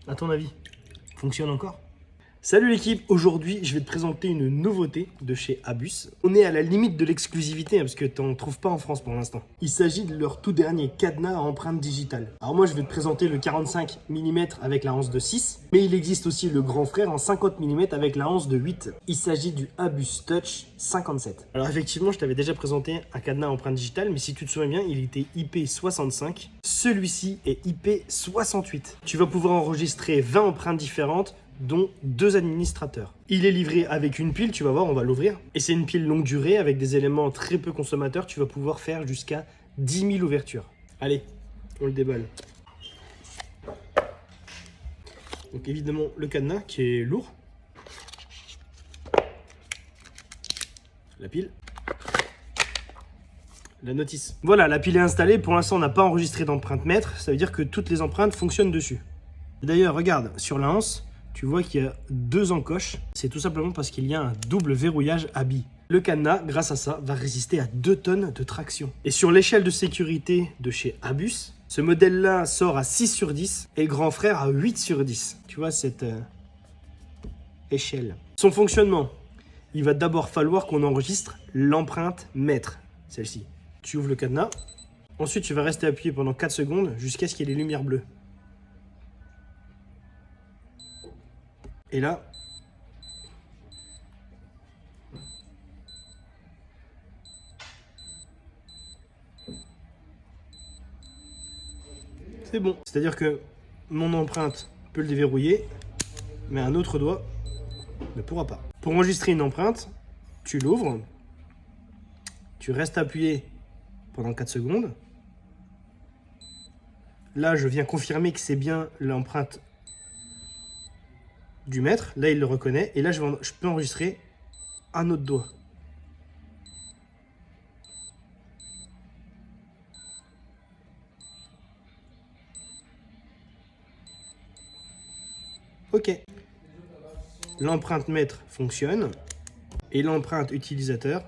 À ton avis, fonctionne encore? Salut l'équipe, aujourd'hui je vais te présenter une nouveauté de chez Abus. On est à la limite de l'exclusivité parce que tu n'en trouves pas en France pour l'instant. Il s'agit de leur tout dernier cadenas à empreinte digitale. Alors moi je vais te présenter le 45 mm avec la anse de 6, mais il existe aussi le grand frère en 50 mm avec la anse de 8. Il s'agit du Abus Touch 57. Alors effectivement je t'avais déjà présenté un cadenas à empreinte digitale, mais si tu te souviens bien il était IP65. Celui-ci est IP68. Tu vas pouvoir enregistrer 20 empreintes différentes, dont 2 administrateurs. Il est livré avec une pile, tu vas voir, on va l'ouvrir. Et c'est une pile longue durée avec des éléments très peu consommateurs. Tu vas pouvoir faire jusqu'à 10 000 ouvertures. Allez, on le déballe. Donc évidemment le cadenas qui est lourd. La pile. La notice. Voilà, la pile est installée. Pour l'instant, on n'a pas enregistré d'empreinte mètre. Ça veut dire que toutes les empreintes fonctionnent dessus. D'ailleurs, regarde, sur la anse, tu vois qu'il y a 2 encoches. C'est tout simplement parce qu'il y a un double verrouillage à billes. Le cadenas, grâce à ça, va résister à 2 tonnes de traction. Et sur l'échelle de sécurité de chez Abus, ce modèle-là sort à 6 sur 10 et grand frère à 8 sur 10. Tu vois cette échelle. Son fonctionnement, il va d'abord falloir qu'on enregistre l'empreinte mètre, celle-ci. Tu ouvres le cadenas. Ensuite, tu vas rester appuyé pendant 4 secondes jusqu'à ce qu'il y ait les lumières bleues. Et là, c'est bon. C'est-à-dire que mon empreinte peut le déverrouiller, mais un autre doigt ne pourra pas. Pour enregistrer une empreinte, tu l'ouvres, tu restes appuyé pendant 4 secondes. Là, je viens confirmer que c'est bien l'empreinte du mètre. Là, il le reconnaît. Et là, je peux enregistrer un autre doigt. Ok. L'empreinte mètre fonctionne et l'empreinte utilisateur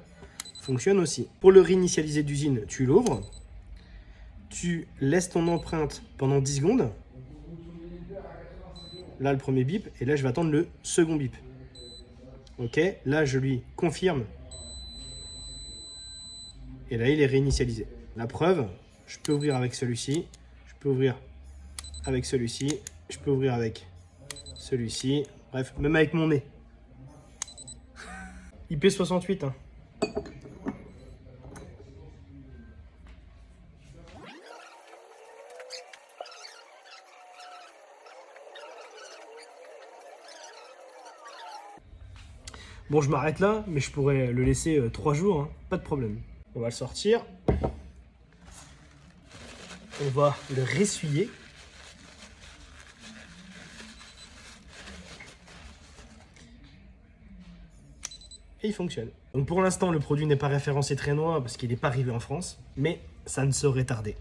fonctionne aussi. Pour le réinitialiser d'usine, tu l'ouvres, tu laisses ton empreinte pendant 10 secondes. Là, le premier bip, et là, je vais attendre le second bip. Ok, là, je lui confirme. Et là, il est réinitialisé. La preuve, je peux ouvrir avec celui-ci, je peux ouvrir avec celui-ci, je peux ouvrir avec celui-ci, bref, même avec mon nez. IP68, hein. Bon, je m'arrête là, mais je pourrais le laisser 3 jours, hein, pas de problème. On va le sortir. On va le ressuyer. Et il fonctionne. Donc pour l'instant, le produit n'est pas référencé très loin parce qu'il n'est pas arrivé en France, mais ça ne saurait tarder.